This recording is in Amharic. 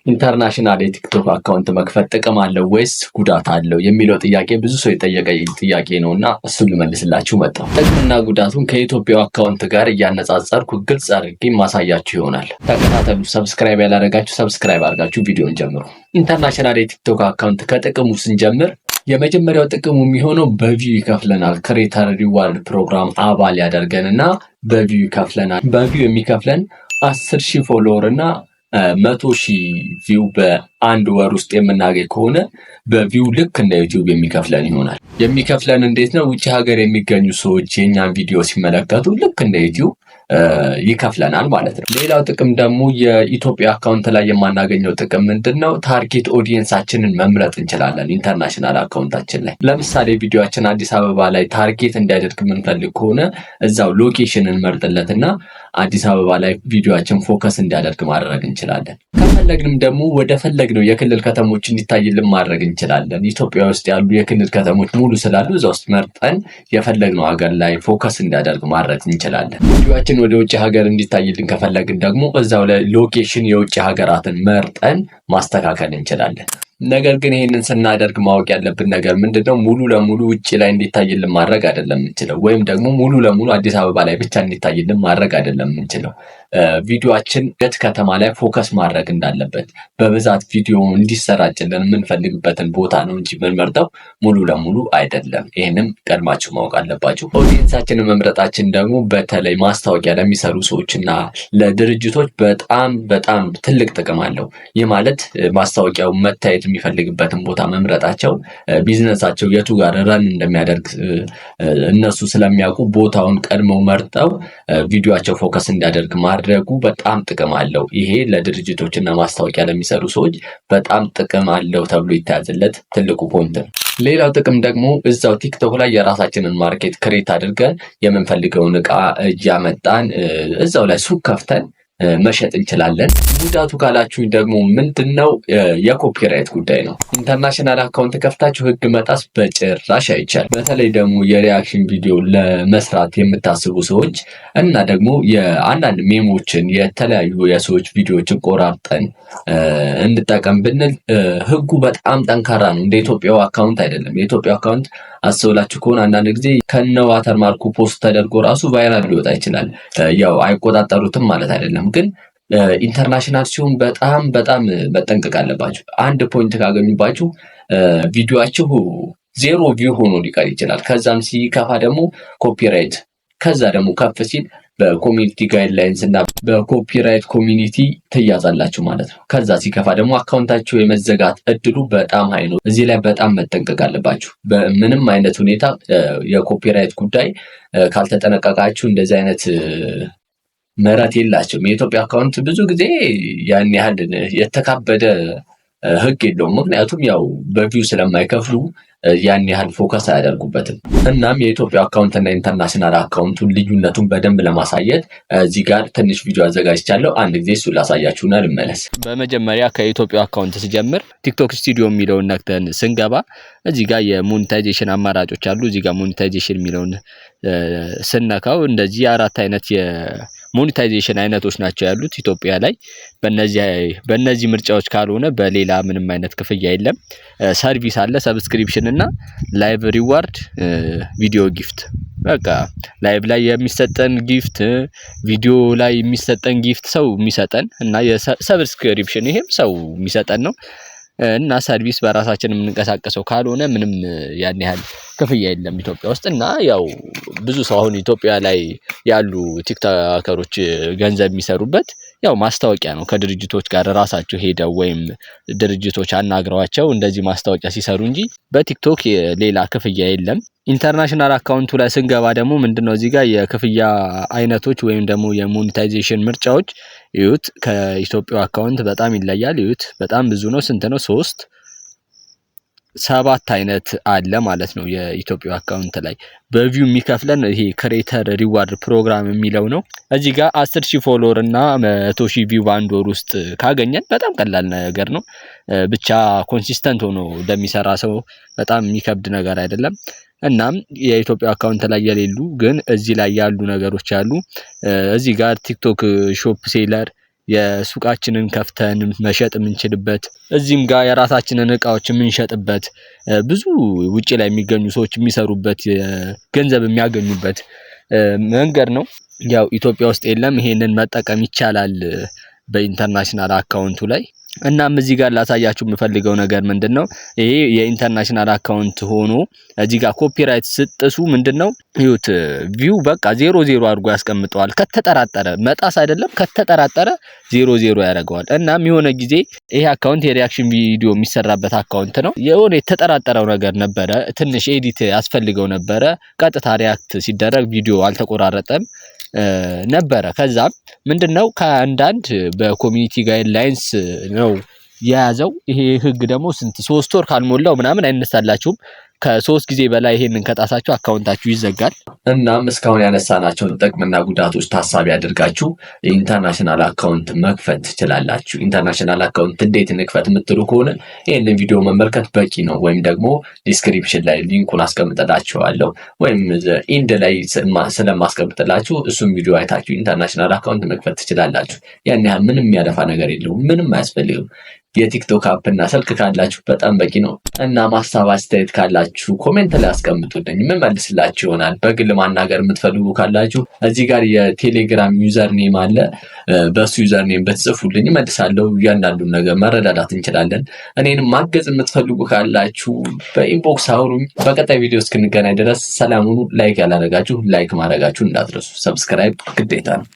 ኢንተርናሽናል የቲክቶክ አካውንት መክፈት ጥቅም አለው ወይስ ጉዳት አለው የሚለው ጥያቄ ብዙ ሰው የጠየቀኝ ጥያቄ ነውና እሱን ልመልስላችሁ መጣሁ። ጥቅምና ጉዳቱን ከኢትዮጵያው አካውንት ጋር እያነጻጸርኩ ግልጽ አድርጌ ማሳያችሁ ይሆናል። ተከታተሉ። ሰብስክራይብ ያላደረጋችሁ ሰብስክራይብ አድርጋችሁ ቪዲዮን ጀምሩ። ኢንተርናሽናል የቲክቶክ አካውንት ከጥቅሙ ስንጀምር የመጀመሪያው ጥቅሙ የሚሆነው በቪው ይከፍለናል። ክሬተር ሪዋርድ ፕሮግራም አባል ያደርገንና በቪው ይከፍለናል። በቪው የሚከፍለን 10,000 ፎሎወር እና 100,000 ቪው በአንድ ወር ውስጥ የምናገኝ ከሆነ በቪው ልክ እንደ ዩቲዩብ የሚከፍለን ይሆናል። የሚከፍለን እንዴት ነው? ውጭ ሀገር የሚገኙ ሰዎች የኛን ቪዲዮ ሲመለከቱ ልክ እንደ ዩቲዩብ ይከፍለናል ማለት ነው። ሌላው ጥቅም ደግሞ የኢትዮጵያ አካውንት ላይ የማናገኘው ጥቅም ምንድነው? ታርጌት ኦዲየንሳችንን መምረጥ እንችላለን። ኢንተርናሽናል አካውንታችን ላይ ለምሳሌ ቪዲዮአችን አዲስ አበባ ላይ ታርጌት እንዲያደርግ የምንፈልግ ከሆነ እዛው ሎኬሽንን መርጥለትና አዲስ አበባ ላይ ቪዲዮአችን ፎከስ እንዲያደርግ ማድረግ እንችላለን። ከፈለግንም ደግሞ ወደ ፈለግነው የክልል ከተሞች እንዲታይልን ማድረግ እንችላለን። ኢትዮጵያ ውስጥ ያሉ የክልል ከተሞች ሙሉ ስላሉ እዛ ውስጥ መርጠን የፈለግነው ሀገር ላይ ፎከስ እንዲያደርግ ማድረግ እንችላለን። ቪዲዮአችን ወደ ውጭ ሀገር እንዲታይልን ከፈለግን ደግሞ እዛው ላይ ሎኬሽን የውጭ ሀገራትን መርጠን ማስተካከል እንችላለን። ነገር ግን ይሄንን ስናደርግ ማወቅ ያለብን ነገር ምንድነው? ሙሉ ለሙሉ ውጭ ላይ እንዲታይልን ማድረግ አይደለም የምንችለው፣ ወይም ደግሞ ሙሉ ለሙሉ አዲስ አበባ ላይ ብቻ እንዲታይልን ማድረግ አይደለም የምንችለው። ቪዲዮአችን የት ከተማ ላይ ፎከስ ማድረግ እንዳለበት በብዛት ቪዲዮ እንዲሰራጭልን የምንፈልግበትን ቦታ ነው እንጂ የምንመርጠው ሙሉ ለሙሉ አይደለም። ይህንም ቀድማችሁ ማወቅ አለባችሁ። ኦዲየንሳችንን መምረጣችን ደግሞ በተለይ ማስታወቂያ ለሚሰሩ ሰዎችና ለድርጅቶች በጣም ትልቅ ጥቅም አለው። ይህ ማለት ማስታወቂያው መታየት የሚፈልግበትን ቦታ መምረጣቸው ቢዝነሳቸው የቱ ጋር ረን እንደሚያደርግ እነሱ ስለሚያውቁ ቦታውን ቀድመው መርጠው ቪዲዮአቸው ፎከስ እንዲያደርግ ማድረጉ በጣም ጥቅም አለው። ይሄ ለድርጅቶችና ማስታወቂያ ለሚሰሩ ሰዎች በጣም ጥቅም አለው ተብሎ ይታያዝለት ትልቁ ፖይንት ነው። ሌላው ጥቅም ደግሞ እዛው ቲክቶክ ላይ የራሳችንን ማርኬት ክሬት አድርገን የምንፈልገውን እቃ እያመጣን እዛው ላይ ሱቅ ከፍተን መሸጥ እንችላለን። ጉዳቱ ካላችሁ ደግሞ ምንድነው? የኮፒራይት ጉዳይ ነው። ኢንተርናሽናል አካውንት ከፍታችሁ ህግ መጣስ በጭራሽ አይቻልም። በተለይ ደግሞ የሪያክሽን ቪዲዮ ለመስራት የምታስቡ ሰዎች እና ደግሞ የአንዳንድ ሜሞችን የተለያዩ የሰዎች ቪዲዮዎችን ቆራርጠን እንጠቀም ብንል ህጉ በጣም ጠንካራ ነው። እንደ ኢትዮጵያው አካውንት አይደለም። የኢትዮጵያ አካውንት አስብላችሁ ከሆነ አንዳንድ ጊዜ ከነ ዋተር ማርኩ ፖስት ተደርጎ ራሱ ቫይራል ሊወጣ ይችላል። ያው አይቆጣጠሩትም ማለት አይደለም፣ ግን ኢንተርናሽናል ሲሆን በጣም መጠንቀቅ አለባችሁ። አንድ ፖይንት ካገኙባችሁ ቪዲዮአችሁ 0 ቪው ሆኖ ሊቀር ይችላል። ከዛም ሲከፋ ደግሞ ኮፒራይት፣ ከዛ ደግሞ ከፍ ሲል በኮሚኒቲ ጋይድላይንስ እና በኮፒራይት ኮሚኒቲ ትያዛላችሁ ማለት ነው። ከዛ ሲከፋ ደግሞ አካውንታችሁ የመዘጋት እድሉ በጣም ሀይ ነው። እዚህ ላይ በጣም መጠንቀቅ አለባችሁ። በምንም አይነት ሁኔታ የኮፒራይት ጉዳይ ካልተጠነቀቃችሁ እንደዚህ አይነት ምህረት የላቸውም። የኢትዮጵያ አካውንት ብዙ ጊዜ ያን ያህል የተካበደ ህግ የለውም። ምክንያቱም ያው በቪው ስለማይከፍሉ ያን ያህል ፎከስ አያደርጉበትም። እናም የኢትዮጵያ አካውንት እና ኢንተርናሽናል አካውንቱን ልዩነቱን በደንብ ለማሳየት እዚህ ጋር ትንሽ ቪዲዮ አዘጋጅቻለሁ። አንድ ጊዜ እሱን ላሳያችሁና ልመለስ። በመጀመሪያ ከኢትዮጵያ አካውንት ስጀምር ቲክቶክ ስቱዲዮ የሚለውን ነክተን ስንገባ እዚህ ጋር የሞኔታይዜሽን አማራጮች አሉ። እዚህ ጋር ሞኔታይዜሽን የሚለውን ስነካው እንደዚህ አራት አይነት ሞኔታይዜሽን አይነቶች ናቸው ያሉት ኢትዮጵያ ላይ። በእነዚህ ምርጫዎች ካልሆነ በሌላ ምንም አይነት ክፍያ የለም። ሰርቪስ አለ፣ ሰብስክሪፕሽን እና ላይቭ ሪዋርድ፣ ቪዲዮ ጊፍት። በቃ ላይቭ ላይ የሚሰጠን ጊፍት፣ ቪዲዮ ላይ የሚሰጠን ጊፍት ሰው የሚሰጠን እና የሰብስክሪፕሽን ይሄም ሰው የሚሰጠን ነው። እና ሰርቪስ በራሳችን የምንንቀሳቀሰው ካልሆነ ምንም ያን ያህል ክፍያ የለም ኢትዮጵያ ውስጥ። እና ያው ብዙ ሰው አሁን ኢትዮጵያ ላይ ያሉ ቲክቶከሮች ገንዘብ የሚሰሩበት ያው ማስታወቂያ ነው። ከድርጅቶች ጋር ራሳቸው ሄደው ወይም ድርጅቶች አናግረዋቸው እንደዚህ ማስታወቂያ ሲሰሩ እንጂ በቲክቶክ ሌላ ክፍያ የለም። ኢንተርናሽናል አካውንቱ ላይ ስንገባ ደግሞ ምንድነው እዚህ ጋር የክፍያ አይነቶች ወይም ደግሞ የሞኔታይዜሽን ምርጫዎች እዩት። ከኢትዮጵያ አካውንት በጣም ይለያል። እዩት፣ በጣም ብዙ ነው። ስንት ነው? 7 አይነት አለ ማለት ነው። የኢትዮጵያ አካውንት ላይ በቪው የሚከፍለን ይሄ ክሬተር ሪዋርድ ፕሮግራም የሚለው ነው። እዚህ ጋር 10,000 ፎሎወር እና 100,000 ቪው በአንድ ወር ውስጥ ካገኘን በጣም ቀላል ነገር ነው። ብቻ ኮንሲስተንት ሆኖ ለሚሰራ ሰው በጣም የሚከብድ ነገር አይደለም። እናም የኢትዮጵያ አካውንት ላይ የሌሉ ግን እዚህ ላይ ያሉ ነገሮች አሉ። እዚህ ጋር ቲክቶክ ሾፕ ሴለር፣ የሱቃችንን ከፍተን መሸጥ የምንችልበት እዚህም ጋር የራሳችንን እቃዎች የምንሸጥበት ብዙ ውጪ ላይ የሚገኙ ሰዎች የሚሰሩበት ገንዘብ የሚያገኙበት መንገድ ነው። ያው ኢትዮጵያ ውስጥ የለም። ይሄንን መጠቀም ይቻላል በኢንተርናሽናል አካውንቱ ላይ። እናም እዚህ ጋር ላሳያችሁ የምፈልገው ነገር ምንድነው ይሄ የኢንተርናሽናል አካውንት ሆኖ እዚህ ጋር ኮፒራይት ስጥሱ ምንድነው ይሁት ቪው በቃ 00 አድርጎ ያስቀምጠዋል። ከተጠራጠረ መጣስ አይደለም ከተጠራጠረ 00 ያደርገዋል። እናም የሆነ ጊዜ ይሄ አካውንት የሪአክሽን ቪዲዮ የሚሰራበት አካውንት ነው። የሆነ የተጠራጠረው ነገር ነበረ። ትንሽ ኤዲት ያስፈልገው ነበረ። ቀጥታ ሪአክት ሲደረግ ቪዲዮ አልተቆራረጠም ነበረ። ከዛም ምንድነው ከአንዳንድ በኮሚኒቲ ጋይድላይንስ ነው የያዘው። ይሄ ህግ ደግሞ ስንት 3 ወር ካልሞላው ምናምን አይነሳላችሁም። ከ3 ጊዜ በላይ ይሄንን ከጣሳችሁ አካውንታችሁ ይዘጋል። እናም እስካሁን ያነሳናቸውን ጥቅምና ጉዳቶች ታሳቢ አድርጋችሁ ኢንተርናሽናል አካውንት መክፈት ትችላላችሁ። ኢንተርናሽናል አካውንት እንዴት እንክፈት የምትሉ ከሆነ ይህንን ቪዲዮ መመልከት በቂ ነው። ወይም ደግሞ ዲስክሪፕሽን ላይ ሊንኩን አስቀምጥላችኋለሁ ወይም ኢንድ ላይ ስለማስቀምጥላችሁ እሱም ቪዲዮ አይታችሁ ኢንተርናሽናል አካውንት መክፈት ትችላላችሁ። ያን ያህል ምንም የሚያለፋ ነገር የለውም። ምንም አያስፈልግም። የቲክቶክ አፕ እና ስልክ ካላችሁ በጣም በቂ ነው። እና ማስተባበያ አስተያየት ካላችሁ ኮሜንት ላይ አስቀምጡልኝ፣ የምመልስላችሁ ይሆናል። በግል ማናገር የምትፈልጉ ካላችሁ እዚህ ጋር የቴሌግራም ዩዘር ኔም አለ። በሱ ዩዘር ኔም በትጽፉልኝ እመልሳለሁ። እያንዳንዱን ነገር መረዳዳት እንችላለን። እኔንም ማገዝ የምትፈልጉ ካላችሁ በኢንቦክስ አውሩኝ። በቀጣይ ቪዲዮ እስክንገናኝ ድረስ ሰላም ሁኑ። ላይክ ያላደረጋችሁ ላይክ ማድረጋችሁ እንዳትረሱ። ሰብስክራይብ ግዴታ ነው።